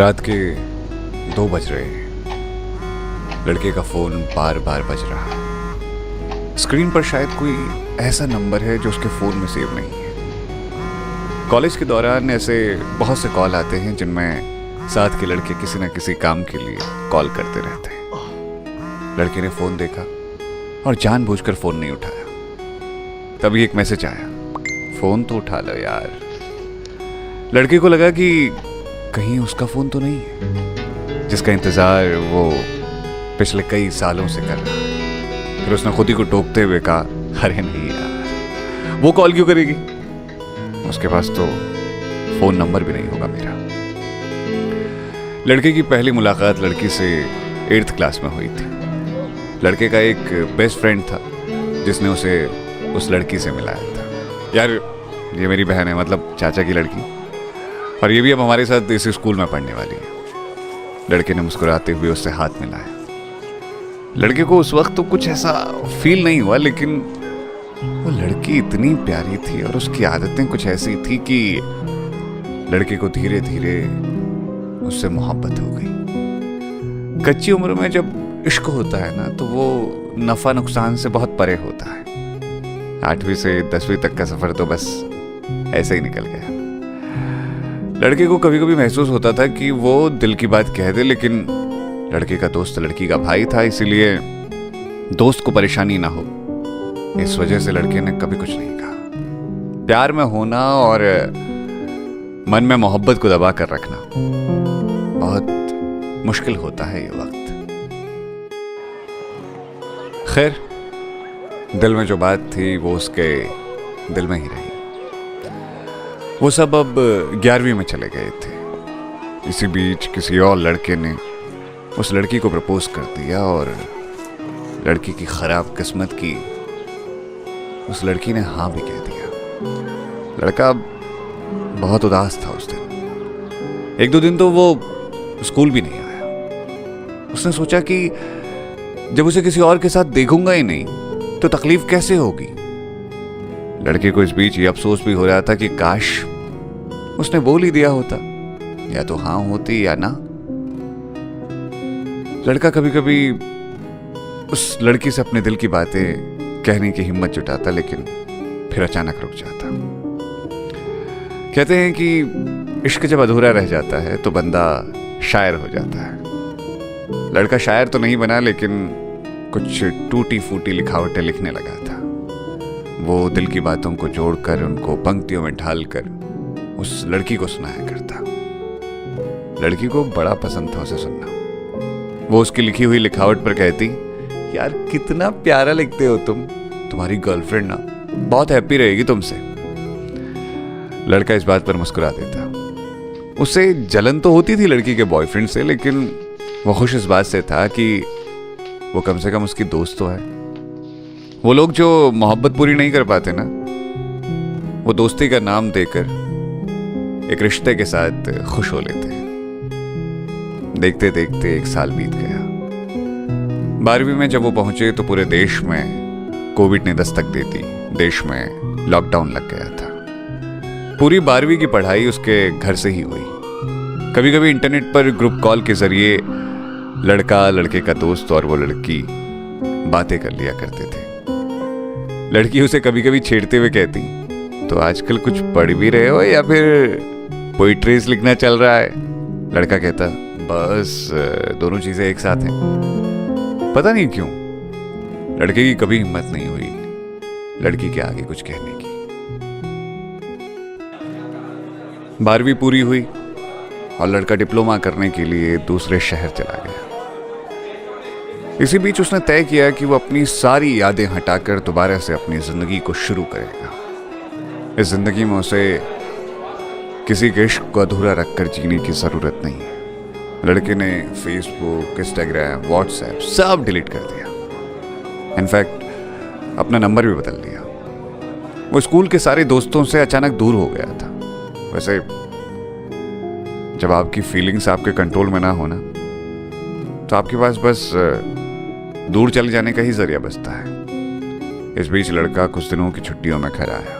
रात के 2 बज रहे हैं। लड़के का फोन बार बार बज रहा। स्क्रीन पर शायद कोई ऐसा नंबर है जो उसके फोन में सेव नहीं है। कॉलेज के दौरान ऐसे बहुत से कॉल आते हैं जिनमें साथ के लड़के किसी न किसी काम के लिए कॉल करते रहते हैं। लड़के ने फोन देखा और जानबूझकर फोन नहीं उठाया। तभी एक मैसेज आया, फोन तो उठा लो यार। लड़के को लगा कि कहीं उसका फोन तो नहीं है जिसका इंतजार वो पिछले कई सालों से कर रहा है। फिर उसने खुद ही को टोकते हुए कहा, अरे नहीं यार, वो कॉल क्यों करेगी, उसके पास तो फोन नंबर भी नहीं होगा मेरा। लड़के की पहली मुलाकात लड़की से 8th क्लास में हुई थी। लड़के का एक बेस्ट फ्रेंड था जिसने उसे उस लड़की से मिलाया था। यार ये मेरी बहन है, मतलब चाचा की लड़की, और ये भी अब हमारे साथ इसी स्कूल में पढ़ने वाली है। लड़के ने मुस्कुराते हुए उससे हाथ मिलाया। लड़के को उस वक्त तो कुछ ऐसा फील नहीं हुआ, लेकिन वो लड़की इतनी प्यारी थी और उसकी आदतें कुछ ऐसी थी कि लड़के को धीरे धीरे उससे मोहब्बत हो गई। कच्ची उम्र में जब इश्क होता है ना, तो वो नफा नुकसान से बहुत परे होता है। 8वीं से 10वीं तक का सफर तो बस ऐसे ही निकल गया। लड़के को कभी कभी महसूस होता था कि वो दिल की बात कह दे, लेकिन लड़के का दोस्त लड़की का भाई था, इसीलिए दोस्त को परेशानी ना हो, इस वजह से लड़के ने कभी कुछ नहीं कहा। प्यार में होना और मन में मोहब्बत को दबा कर रखना बहुत मुश्किल होता है ये वक्त। खैर, दिल में जो बात थी वो उसके दिल में ही रही। वो सब अब 11वीं में चले गए थे। इसी बीच किसी और लड़के ने उस लड़की को प्रपोज कर दिया और लड़की की खराब किस्मत की उस लड़की ने हाँ भी कह दिया। लड़का बहुत उदास था उस दिन। 1-2 दिन तो वो स्कूल भी नहीं आया। उसने सोचा कि जब उसे किसी और के साथ देखूंगा ही नहीं तो तकलीफ कैसे होगी। लड़के को इस बीच ये अफसोस भी हो रहा था कि काश उसने बोल ही दिया होता, या तो हाँ होती या ना। लड़का कभी कभी उस लड़की से अपने दिल की बातें कहने की हिम्मत जुटाता, लेकिन फिर अचानक रुक जाता। कहते हैं कि इश्क जब अधूरा रह जाता है तो बंदा शायर हो जाता है। लड़का शायर तो नहीं बना, लेकिन कुछ टूटी फूटी लिखावटें लिखने लगा था। वो दिल की बातों को जोड़कर उनको पंक्तियों में ढालकर उस लड़की को सुनाया करता। लड़की को बड़ा पसंद था उसे सुनना। वो उसकी लिखी हुई लिखावट पर कहती, यार कितना प्यारा लिखते हो तुम, तुम्हारी गर्लफ्रेंड ना बहुत हैप्पी रहेगी तुमसे। लड़का इस बात पर मुस्कुरा देता। उसे जलन तो होती थी लड़की के बॉयफ्रेंड से, लेकिन वो खुश इस बात से था कि वो कम से कम उसकी दोस्त तो है। वो लोग जो मोहब्बत पूरी नहीं कर पाते ना, वो दोस्ती का नाम देकर एक रिश्ते के साथ खुश हो लेते हैं। देखते देखते 1 साल बीत गया। 12वीं में जब वो पहुंचे तो पूरे देश में कोविड ने दस्तक दे दी। देश में लॉकडाउन लग गया था। पूरी 12वीं की पढ़ाई उसके घर से ही हुई। कभी कभी इंटरनेट पर ग्रुप कॉल के जरिए लड़का, लड़के का दोस्त और वो लड़की बातें कर लिया करते थे। लड़की उसे कभी कभी छेड़ते हुए कहती, तो आजकल कुछ पढ़ भी रहे हो या फिर पोइट्रीज लिखना चल रहा है। लड़का कहता, बस दोनों चीजें एक साथ हैं। पता नहीं क्यों लड़के की कभी हिम्मत नहीं हुई लड़की के आगे कुछ कहने की। 12वीं पूरी हुई और लड़का डिप्लोमा करने के लिए दूसरे शहर चला गया। इसी बीच उसने तय किया कि वो अपनी सारी यादें हटाकर दोबारा से अपनी जिंदगी को शुरू करेगा। इस जिंदगी में उसे किसी के इश्क को अधूरा रखकर जीने की जरूरत नहीं है। लड़के ने फेसबुक, इंस्टाग्राम, व्हाट्सएप सब डिलीट कर दिया। इनफैक्ट अपना नंबर भी बदल दिया। वो स्कूल के सारे दोस्तों से अचानक दूर हो गया था। वैसे जब आपकी फीलिंग्स आपके कंट्रोल में ना हो ना, तो आपके पास बस दूर चले जाने का ही जरिया बचता है। इस बीच लड़का कुछ दिनों की छुट्टियों में घर आया।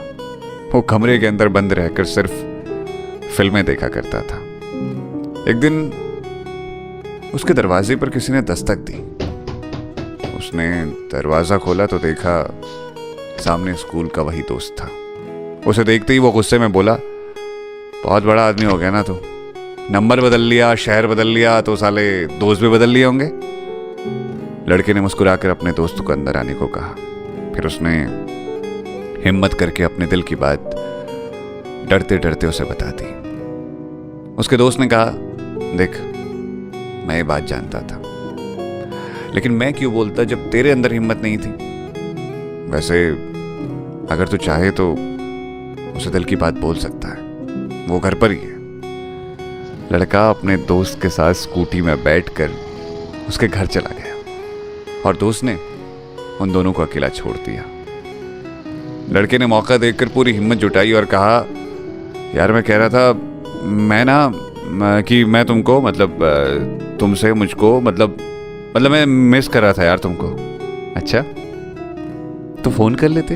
वो कमरे के अंदर बंद रहकर सिर्फ फिल्में देखा करता था। एक दिन उसके दरवाजे पर किसी ने दस्तक दी। उसने दरवाजा खोला तो देखा सामने स्कूल का वही दोस्त था। उसे देखते ही वो गुस्से में बोला, बहुत बड़ा आदमी हो गया ना तू, नंबर बदल लिया, शहर बदल लिया, तो साले दोस्त भी बदल लिए होंगे। लड़के ने मुस्कुराकर अपने दोस्त को अंदर आने को कहा। फिर उसने हिम्मत करके अपने दिल की बात डरते डरते उसे बता दी। उसके दोस्त ने कहा, देख मैं ये बात जानता था, लेकिन मैं क्यों बोलता जब तेरे अंदर हिम्मत नहीं थी। वैसे अगर तू चाहे तो उसे दिल की बात बोल सकता है, वो घर पर ही है। लड़का अपने दोस्त के साथ स्कूटी में बैठकर उसके घर चला गया और दोस्त ने उन दोनों को अकेला छोड़ दिया। लड़के ने मौका देखकर पूरी हिम्मत जुटाई और कहा, यार मैं कह रहा था कि मैं तुमको तुमसे मुझको मैं मिस कर रहा था यार तुमको। अच्छा तो फोन कर लेते,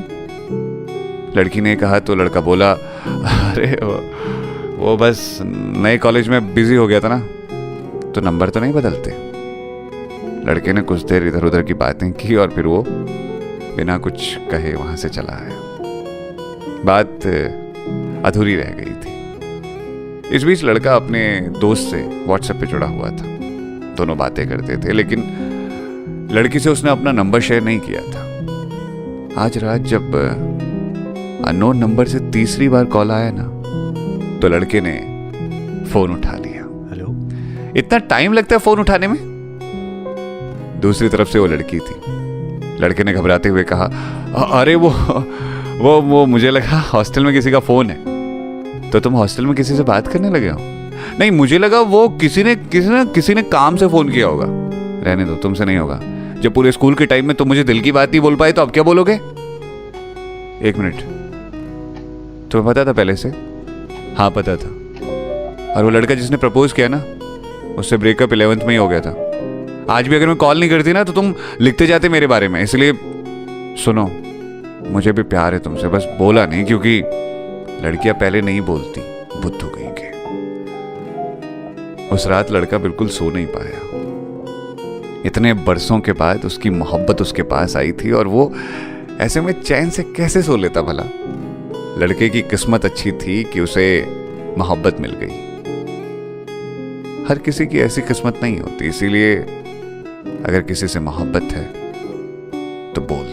लड़की ने कहा। तो लड़का बोला, अरे वो बस नए कॉलेज में बिजी हो गया था ना, तो नंबर तो नहीं बदलते। लड़के ने कुछ देर इधर उधर की बातें की और फिर वो बिना कुछ कहे वहां से चला आया। बात अधूरी रह गई थी। इस बीच लड़का अपने दोस्त से व्हाट्सएप पे जुड़ा हुआ था, दोनों बातें करते थे, लेकिन लड़की से उसने अपना नंबर शेयर नहीं किया था। आज रात जब अननोन नंबर से तीसरी बार कॉल आया ना, तो लड़के ने फोन उठा लिया। हेलो। इतना टाइम लगता है फोन उठाने में? दूसरी तरफ से वो लड़की थी। लड़के ने घबराते हुए कहा, अरे वो मुझे लगा हॉस्टल में किसी का फोन है। तो तुम हॉस्टल में किसी से बात करने लगे हो? नहीं, मुझे लगा वो किसी ने काम से फोन किया होगा। रहने दो, तुमसे नहीं होगा। जब पूरे स्कूल के टाइम में तुम मुझे दिल की बात नहीं बोल पाए तो अब क्या बोलोगे? एक मिनट, तुम्हें पता था पहले से? हाँ पता था। और वो लड़का जिसने प्रपोज किया ना, उससे ब्रेकअप 11th में ही हो गया था। आज भी अगर मैं कॉल नहीं करती ना तो तुम लिखते जाते मेरे बारे में। इसलिए सुनो, मुझे भी प्यार है तुमसे, बस बोला नहीं क्योंकि लड़कियां पहले नहीं बोलती, बुद्धू कहीं के। उस रात लड़का बिल्कुल सो नहीं पाया। इतने बरसों के बाद उसकी मोहब्बत उसके पास आई थी और वो ऐसे में चैन से कैसे सो लेता भला? लड़के की किस्मत अच्छी थी कि उसे मोहब्बत मिल गई। हर किसी की ऐसी किस्मत नहीं होती, इसीलिए अगर किसी से मोहब्बत है तो बोल